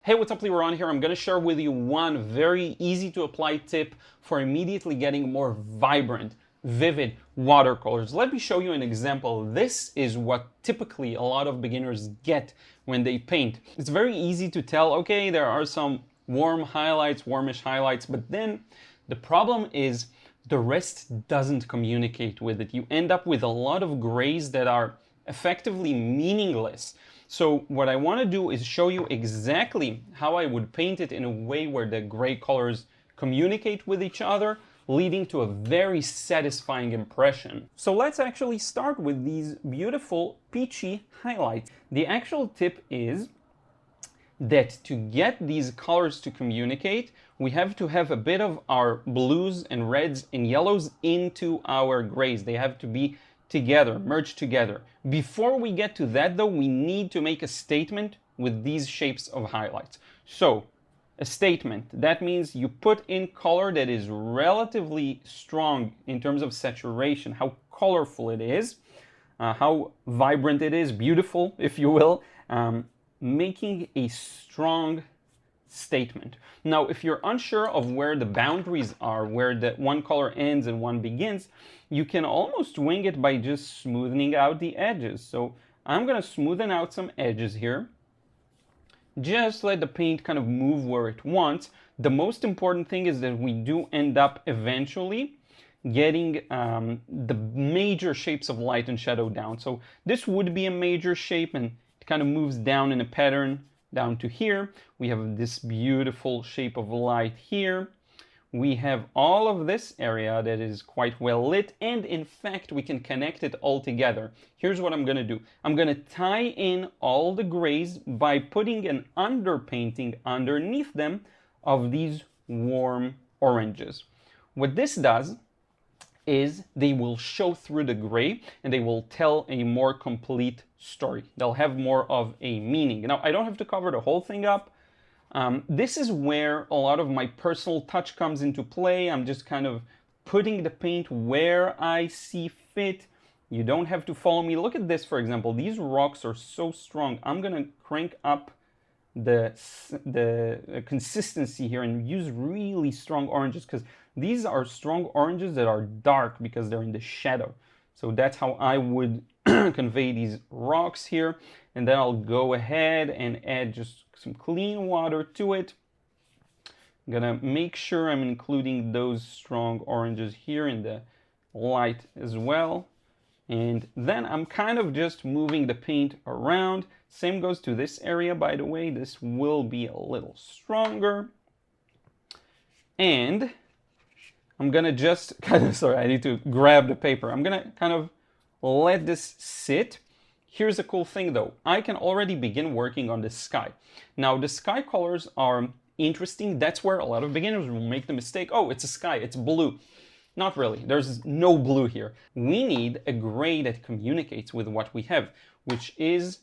Hey, what's up, Leron here. I'm going to share with you one very easy to apply tip for immediately getting more vibrant, vivid watercolors. Let me show you an example. This is what typically a lot of beginners get when they paint. It's very easy to tell, okay, there are some warm highlights, warmish highlights, but then the problem is the rest doesn't communicate with it. You end up with a lot of grays that are effectively meaningless. So what I want to do is show you exactly how I would paint it in a way where the gray colors communicate with each other, leading to a very satisfying impression. So let's actually start with these beautiful peachy highlights. The actual tip is that to get these colors to communicate, we have to have a bit of our blues and reds and yellows into our grays. They have to be together, merged together. Before we get to that though, we need to make a statement with these shapes of highlights. So a statement, that means you put in color that is relatively strong in terms of saturation, how colorful it is, how vibrant it is, beautiful, if you will, making a strong statement. Now, if you're unsure of where the boundaries are, where the one color ends and one begins, you can almost wing it by just smoothing out the edges. So I'm going to smoothen out some edges here. Just let the paint kind of move where it wants. The most important thing is that we do end up eventually getting the major shapes of light and shadow down. So this would be a major shape, and it kind of moves down in a pattern down to here. We have this beautiful shape of light here. We have all of this area that is quite well lit, and in fact we can connect it all together. Here's what I'm going to do. I'm going to tie in all the grays by putting an underpainting underneath them of these warm oranges. What this does is they will show through the gray and they will tell a more complete story. They'll have more of a meaning. Now, I don't have to cover the whole thing up. This is where a lot of my personal touch comes into play. I'm just kind of putting the paint where I see fit. You don't have to follow me. Look at this, for example. These rocks are so strong. I'm going to crank up the consistency here and use really strong oranges, because these are strong oranges that are dark because they're in the shadow. So that's how I would convey these rocks here. And then I'll go ahead and add just some clean water to it. I'm gonna make sure I'm including those strong oranges here in the light as well. And then I'm kind of just moving the paint around. Same goes to this area, by the way. This will be a little stronger. And I'm gonna just kind of, sorry, I need to grab the paper. I'm gonna kind of let this sit. Here's a cool thing though. I can already begin working on the sky. Now the sky colors are interesting. That's where a lot of beginners will make the mistake. Oh, it's a sky, it's blue. Not really, there's no blue here. We need a gray that communicates with what we have, which is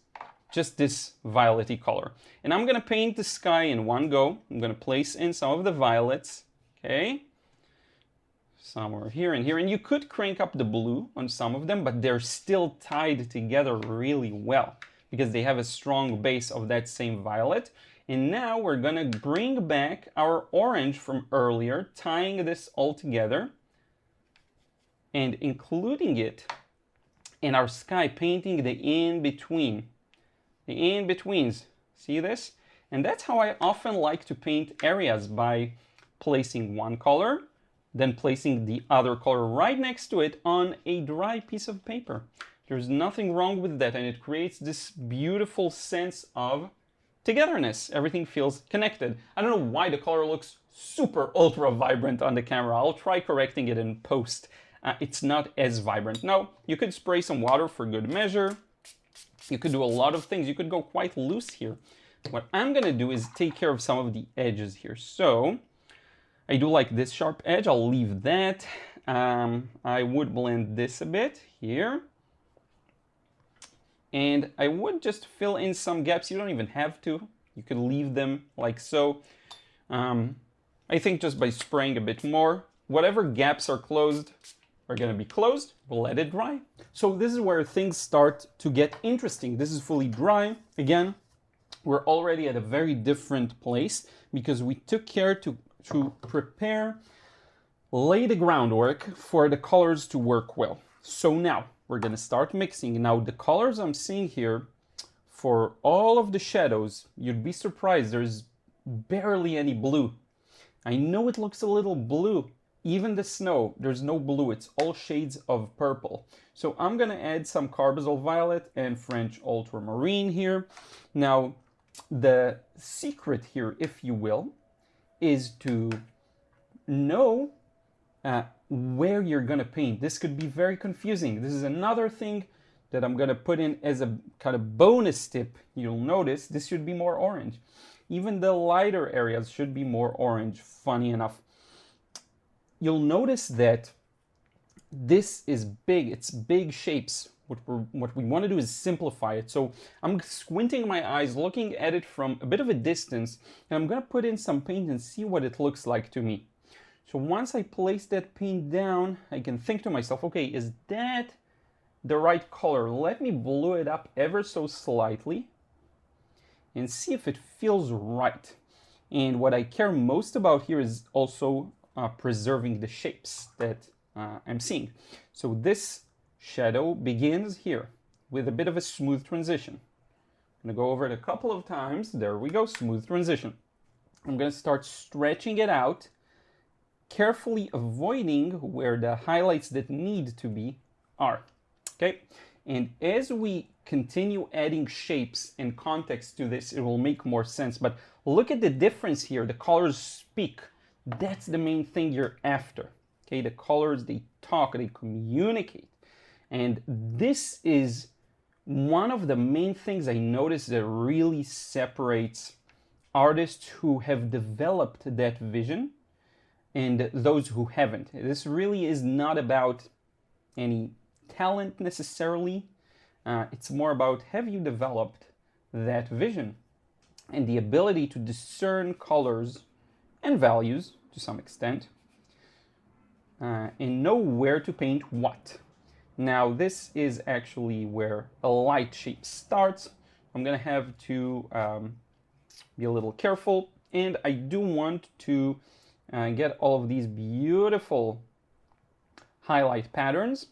just this violet-y color. And I'm gonna paint the sky in one go. I'm gonna place in some of the violets, okay? Somewhere here and here, and you could crank up the blue on some of them, but they're still tied together really well because they have a strong base of that same violet. And now we're gonna bring back our orange from earlier, tying this all together and including it in our sky, painting the in-between, the in-betweens. See this? And that's how I often like to paint areas, by placing one color, then placing the other color right next to it on a dry piece of paper. There's nothing wrong with that, and it creates this beautiful sense of togetherness. Everything feels connected. I don't know why the color looks super ultra vibrant on the camera. I'll try correcting it in post. It's not as vibrant. Now, you could spray some water for good measure. You could do a lot of things. You could go quite loose here. What I'm gonna do is take care of some of the edges here. So I do like this sharp edge. I'll leave that. I would blend this a bit here. And I would just fill in some gaps. You don't even have to. You could leave them like so. I think just by spraying a bit more, whatever gaps are closed are going to be closed. We'll let it dry. So this is where things start to get interesting. This is fully dry. Again, we're already at a very different place because we took care to prepare, lay the groundwork for the colors to work well. So now we're going to start mixing. Now the colors I'm seeing here for all of the shadows, you'd be surprised there's barely any blue. I know it looks a little blue. Even the snow, there's no blue. It's all shades of purple. So I'm going to add some Carbazole Violet and French Ultramarine here. Now, the secret here, if you will, is to know where you're going to paint. This could be very confusing. This is another thing that I'm going to put in as a kind of bonus tip. You'll notice this should be more orange. Even the lighter areas should be more orange, funny enough. You'll notice that this is big. It's big shapes. What we want to do is simplify it. So I'm squinting my eyes, looking at it from a bit of a distance, and I'm going to put in some paint and see what it looks like to me. So once I place that paint down, I can think to myself, okay, is that the right color? Let me blue it up ever so slightly and see if it feels right. And what I care most about here is also preserving the shapes that I'm seeing. So this shadow begins here with a bit of a smooth transition. I'm going to go over it a couple of times. There we go, smooth transition. I'm going to start stretching it out, carefully avoiding where the highlights that need to be are. Okay, and as we continue adding shapes and context to this, it will make more sense. But look at the difference here. The colors speak. That's the main thing you're after. Okay, the colors, they talk, they communicate. And this is one of the main things I noticed that really separates artists who have developed that vision and those who haven't. This really is not about any talent necessarily. It's more about, have you developed that vision and the ability to discern colors and values to some extent, and know where to paint what. Now this is actually where a light shape starts. I'm gonna have to be a little careful, and I do want to get all of these beautiful highlight patterns.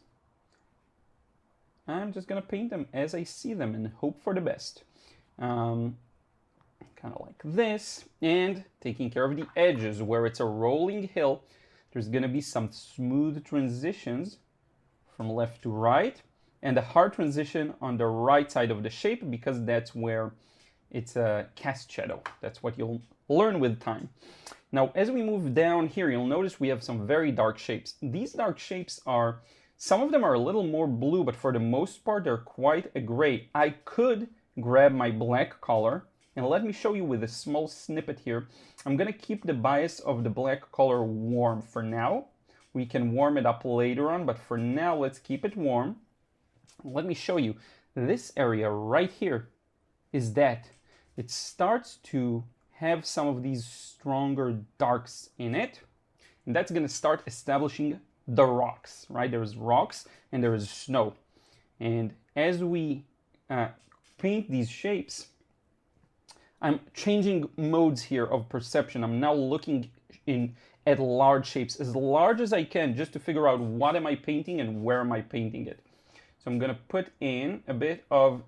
I'm just gonna paint them as I see them and hope for the best. Kind of like this, and taking care of the edges where it's a rolling hill. There's gonna be some smooth transitions from left to right, and a hard transition on the right side of the shape because that's where it's a cast shadow. That's what you'll learn with time. Now, as we move down here, you'll notice we have some very dark shapes. These dark shapes are, some of them are a little more blue, but for the most part, they're quite a gray. I could grab my black color, and let me show you with a small snippet here. I'm gonna keep the bias of the black color warm for now. We can warm it up later on, but for now, let's keep it warm. Let me show you. This area right here is that. It starts to have some of these stronger darks in it, and that's gonna start establishing the rocks, right? There's rocks and there is snow. And as we paint these shapes, I'm changing modes here of perception. I'm now looking at large shapes, as large as I can, just to figure out what am I painting and where am I painting it. So I'm gonna put in a bit of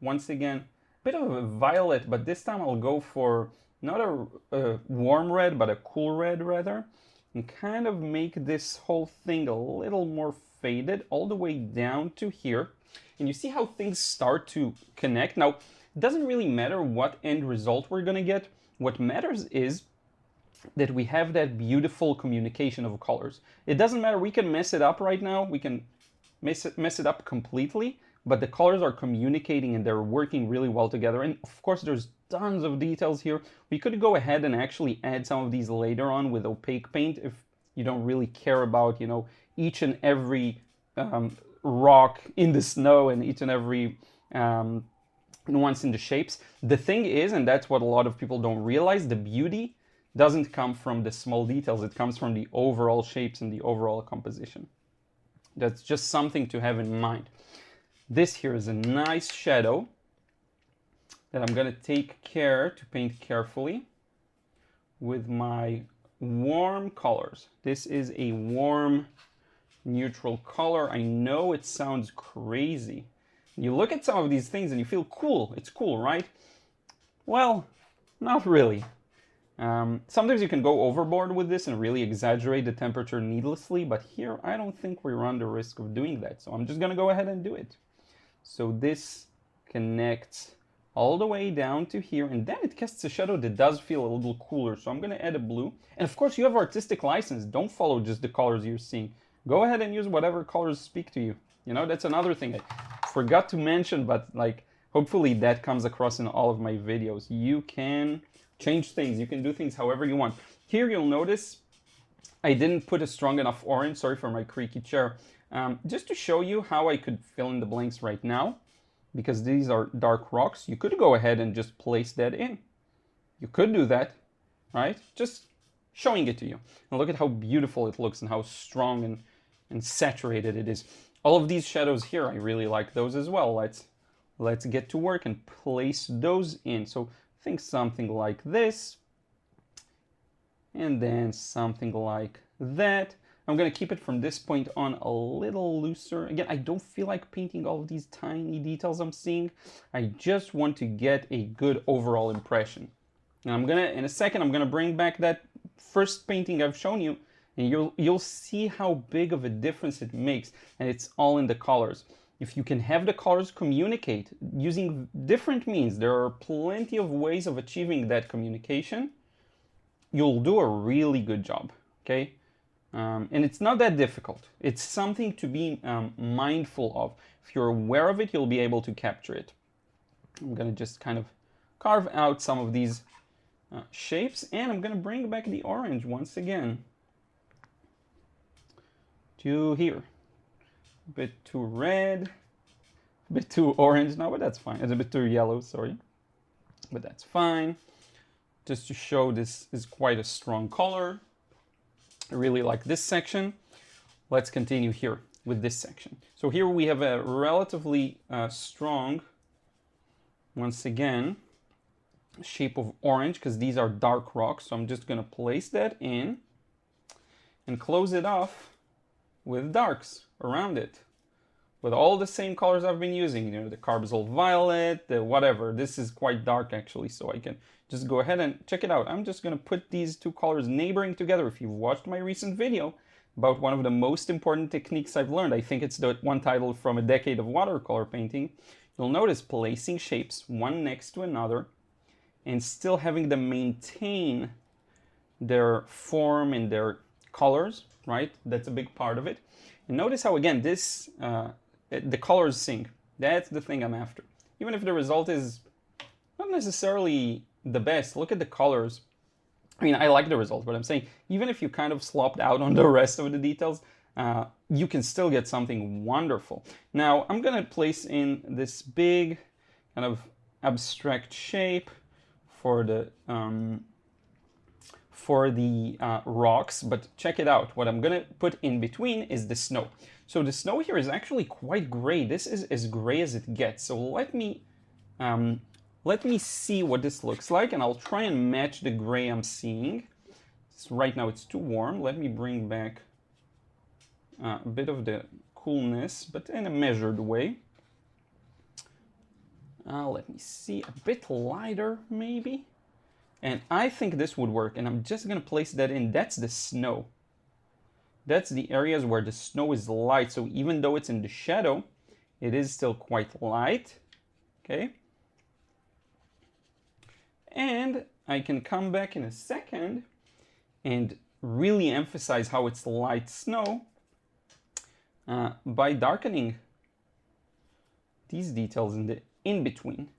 once again, a bit of a violet, but this time I'll go for not a warm red, but a cool red rather, and kind of make this whole thing a little more faded all the way down to here. And you see how things start to connect. Now, it doesn't really matter what end result we're gonna get. What matters is that we have that beautiful communication of colors. It doesn't matter, we can mess it up right now, we can mess it up completely, but the colors are communicating and they're working really well together. And of course, there's tons of details here. We could go ahead and actually add some of these later on with opaque paint if you don't really care about, you know, each and every rock in the snow and each and every nuance in the shapes. The thing is, and that's what a lot of people don't realize, the beauty doesn't come from the small details, it comes from the overall shapes and the overall composition. That's just something to have in mind. This here is a nice shadow. that I'm gonna take care to paint carefully with my warm colors. This is a warm neutral color. I know it sounds crazy. You look at some of these things and you feel cool. It's cool, right? Well, not really. Sometimes you can go overboard with this and really exaggerate the temperature needlessly, but here I don't think we run the risk of doing that. So I'm just gonna go ahead and do it. So this connects all the way down to here, and then it casts a shadow that does feel a little cooler. So I'm gonna add a blue. And of course you have artistic license. Don't follow just the colors you're seeing. Go ahead and use whatever colors speak to you. You know, that's another thing I forgot to mention, but like, hopefully that comes across in all of my videos. You can change things. You can do things however you want. Here you'll notice I didn't put a strong enough orange. Sorry for my creaky chair. Just to show you how I could fill in the blanks right now, because these are dark rocks, you could go ahead and just place that in. You could do that, right? Just showing it to you. And look at how beautiful it looks and how strong and saturated it is. All of these shadows here, I really like those as well. Let's get to work and place those in. So think something like this, and then something like that. I'm gonna keep it from this point on a little looser. Again, I don't feel like painting all of these tiny details I'm seeing. I just want to get a good overall impression. And I'm gonna, in a second, I'm gonna bring back that first painting I've shown you, and you'll see how big of a difference it makes, and it's all in the colors. If you can have the colors communicate using different means, there are plenty of ways of achieving that communication, you'll do a really good job, okay? And it's not that difficult. It's something to be mindful of. If you're aware of it, you'll be able to capture it. I'm gonna just kind of carve out some of these shapes, and I'm gonna bring back the orange once again to here. A bit too red, a bit too orange now, but that's fine. It's a bit too yellow, sorry, but that's fine. Just to show this is quite a strong color. I really like this section. Let's continue here with this section. So here we have a relatively strong, once again, shape of orange, because these are dark rocks. So I'm just gonna place that in and close it off with darks around it, with all the same colors I've been using, you know, the carbazole violet, the whatever. This is quite dark actually, so I can just go ahead and check it out. I'm just gonna put these two colors neighboring together. If you've watched my recent video about one of the most important techniques I've learned, I think it's the one titled From a Decade of Watercolor Painting, you'll notice placing shapes one next to another and still having them maintain their form and their colors, right? That's a big part of it. And notice how, again, this, the colors sync. That's the thing I'm after. Even if the result is not necessarily the best, look at the colors. I mean, I like the result, but I'm saying, even if you kind of slopped out on the rest of the details, you can still get something wonderful. Now, I'm gonna place in this big kind of abstract shape for the rocks, but check it out. What I'm gonna put in between is the snow. So the snow here is actually quite gray. This is as gray as it gets. So let me see what this looks like, and I'll try and match the gray I'm seeing. So right now it's too warm. Let me bring back a bit of the coolness, but in a measured way. Let me see, a bit lighter maybe. And I think this would work, and I'm just gonna place that in. That's the snow. That's the areas where the snow is light, so even though it's in the shadow, it is still quite light, okay? And I can come back in a second and really emphasize how it's light snow by darkening these details in the in-between.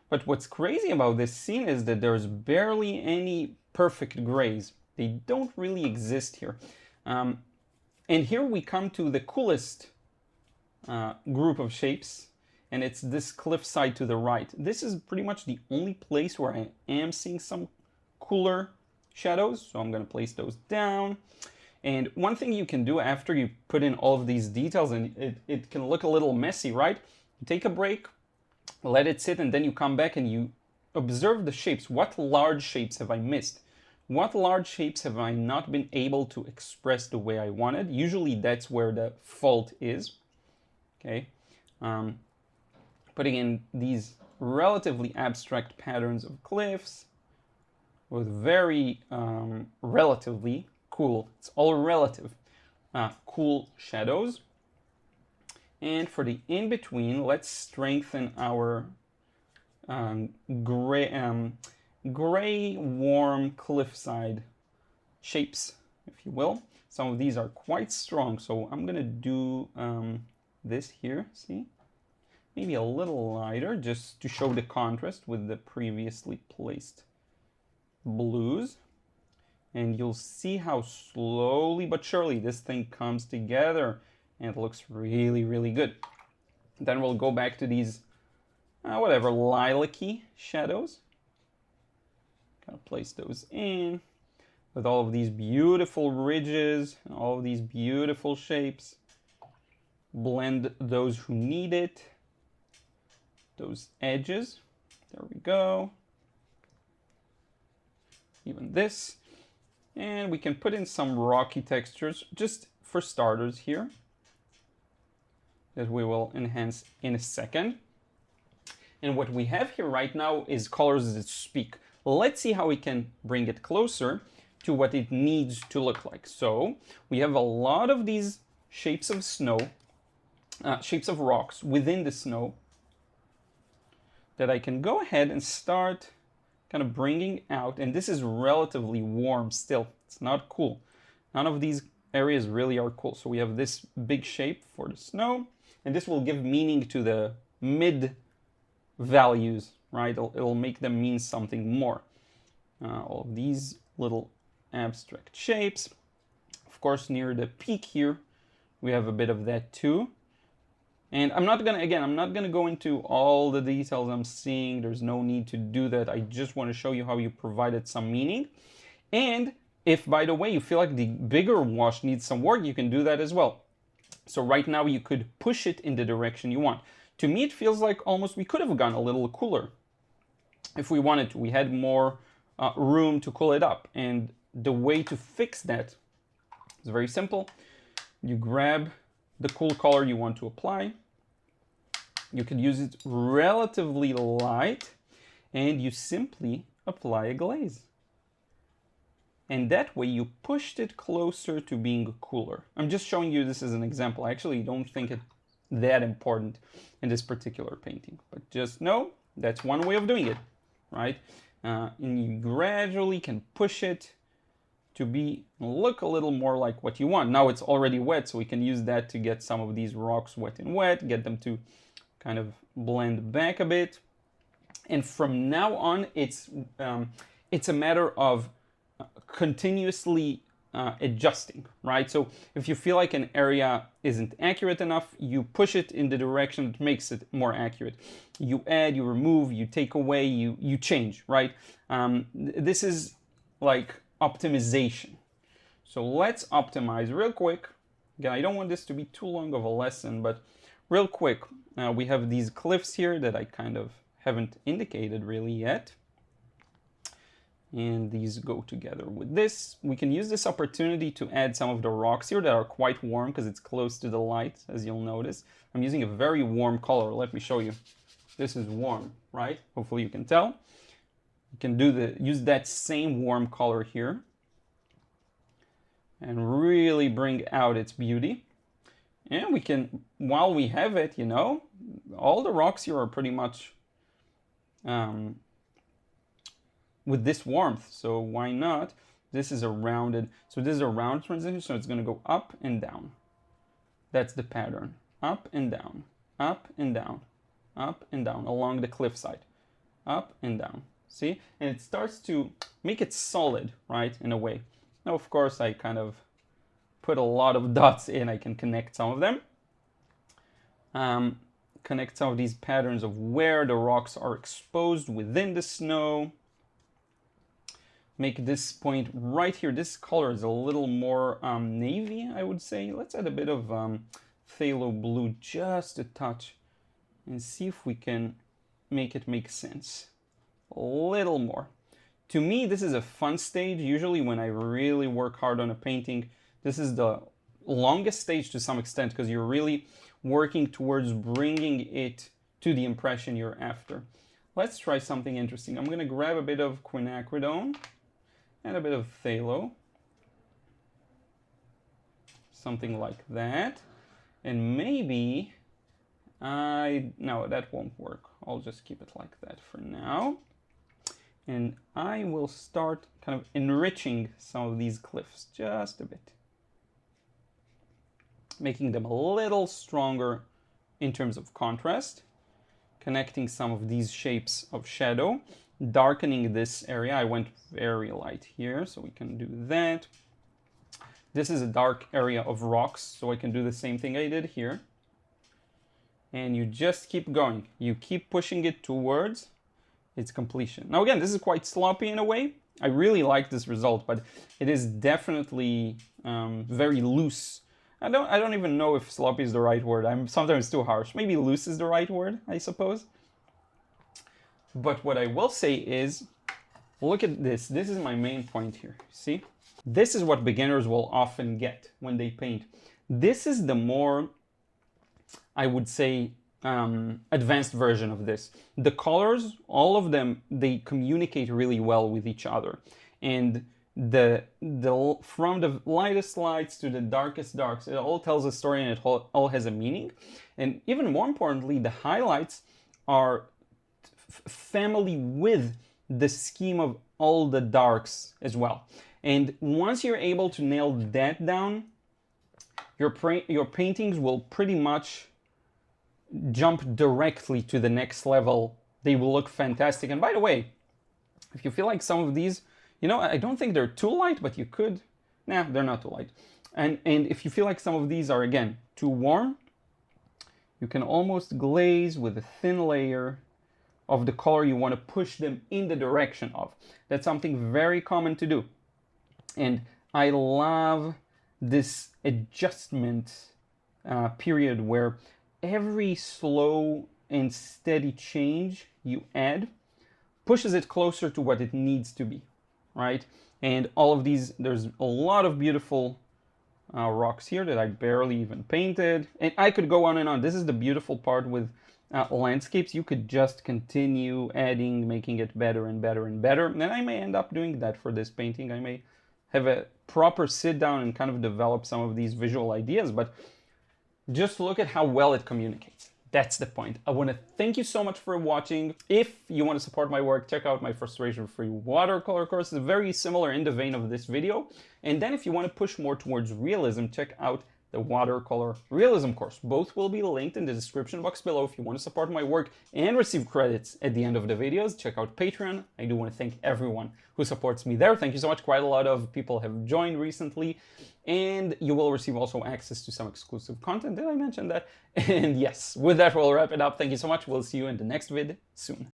But what's crazy about this scene is that there's barely any perfect grays. They don't really exist here. And here we come to the coolest group of shapes, and it's this cliffside to the right. This is pretty much the only place where I am seeing some cooler shadows, so I'm gonna place those down. And one thing you can do after you put in all of these details, and it can look a little messy, right? Take a break, let it sit, and then you come back and you observe the shapes. What large shapes have I missed? What large shapes have I not been able to express the way I wanted? Usually that's where the fault is. Okay, putting in these relatively abstract patterns of cliffs with very relatively cool, it's all relative, cool shadows. And for the in-between, let's strengthen our gray warm cliffside shapes, if you will. Some of these are quite strong, so I'm gonna do this here, see? Maybe a little lighter, just to show the contrast with the previously placed blues. And you'll see how slowly but surely this thing comes together, and it looks really, really good. Then we'll go back to these, whatever, lilac-y shadows. Kind of place those in with all of these beautiful ridges, and all of these beautiful shapes. Blend those who need it. Those edges, there we go. Even this. And we can put in some rocky textures, just for starters here, that we will enhance in a second. And what we have here right now is colors that speak. Let's see how we can bring it closer to what it needs to look like. So we have a lot of these shapes of snow, shapes of rocks within the snow, that I can go ahead and start kind of bringing out. And this is relatively warm still. It's not cool. None of these areas really are cool. So we have this big shape for the snow, and this will give meaning to the mid values, right? It'll make them mean something more. All of these little abstract shapes. Of course, near the peak here, we have a bit of that too. And I'm not gonna go into all the details I'm seeing. There's no need to do that. I just want to show you how you provided some meaning. And if, by the way, you feel like the bigger wash needs some work, you can do that as well. So right now you could push it in the direction you want. To me, it feels like almost we could have gone a little cooler if we wanted to. We had more room to cool it up. And the way to fix that is very simple. You grab the cool color you want to apply. You can use it relatively light, and you simply apply a glaze. And that way you pushed it closer to being cooler. I'm just showing you this as an example. I actually don't think it's that important in this particular painting, but just know that's one way of doing it, right? And you gradually can push it to look a little more like what you want. Now it's already wet, so we can use that to get some of these rocks wet and wet, get them to kind of blend back a bit. And from now on, it's a matter of continuously adjusting, right? So if you feel like an area isn't accurate enough, you push it in the direction that makes it more accurate. You add, you remove, you take away, you change, right? This is like optimization. So let's optimize real quick. Again, I don't want this to be too long of a lesson, but real quick, we have these cliffs here that I kind of haven't indicated really yet. And these go together with this. We can use this opportunity to add some of the rocks here that are quite warm because it's close to the light, as you'll notice. I'm using a very warm color. Let me show you. This is warm, right? Hopefully you can tell. You can use that same warm color here and really bring out its beauty. And we can, while we have it, you know, all the rocks here are pretty much with this warmth, so why not? This is a rounded, so this is a round transition, so it's going to go up and down. That's the pattern. Up and down, up and down, up and down along the cliffside. Up and down. See? And it starts to make it solid, right, in a way. Now, of course, I kind of put a lot of dots in. I can connect some of them. Connect some of these patterns of where the rocks are exposed within the snow. Make this point right here. This color is a little more navy, I would say. Let's add a bit of phthalo blue, just a touch, and see if we can make it make sense. A little more. To me, this is a fun stage. Usually when I really work hard on a painting, this is the longest stage to some extent because you're really working towards bringing it to the impression you're after. Let's try something interesting. I'm going to grab a bit of quinacridone and a bit of phthalo. Something like that. And maybe no, that won't work. I'll just keep it like that for now. And I will start kind of enriching some of these cliffs just a bit, making them a little stronger in terms of contrast, connecting some of these shapes of shadow, darkening this area. I went very light here, so we can do that. This is a dark area of rocks, so I can do the same thing I did here. And you just keep going. You keep pushing it towards its completion. Now again, this is quite sloppy in a way. I really like this result, but it is definitely very loose. I don't even know if sloppy is the right word. I'm sometimes too harsh. Maybe loose is the right word, I suppose. But what I will say is, look at this. This is my main point here. See? This is what beginners will often get when they paint. This is the more, I would say, advanced version of this. The colors, all of them, they communicate really well with each other. And from the lightest lights to the darkest darks, it all tells a story and it all has a meaning. And even more importantly, the highlights are family with the scheme of all the darks as well. And once you're able to nail that down, your paintings will pretty much jump directly to the next level. They will look fantastic. And by the way, if you feel like some of these, you know, I don't think they're too light, but you could, nah, they're not too light. And if you feel like some of these are, again, too warm, you can almost glaze with a thin layer of the color you want to push them in the direction of. That's something very common to do. And I love this adjustment period where every slow and steady change you add pushes it closer to what it needs to be, right? And all of these, there's a lot of beautiful rocks here that I barely even painted. And I could go on and on. This is the beautiful part with landscapes. You could just continue adding, making it better and better and better. And I may end up doing that for this painting. I may have a proper sit down and kind of develop some of these visual ideas, but just look at how well it communicates. That's the point. I want to thank you so much for watching. If you want to support my work, check out my frustration-free watercolor course. It's very similar in the vein of this video. And then if you want to push more towards realism, check out the Watercolor Realism course. Both will be linked in the description box below. If you want to support my work and receive credits at the end of the videos, check out Patreon. I do want to thank everyone who supports me there. Thank you so much. Quite a lot of people have joined recently, and you will receive also access to some exclusive content. Did I mention that? And yes, with that, we'll wrap it up. Thank you so much. We'll see you in the next vid soon.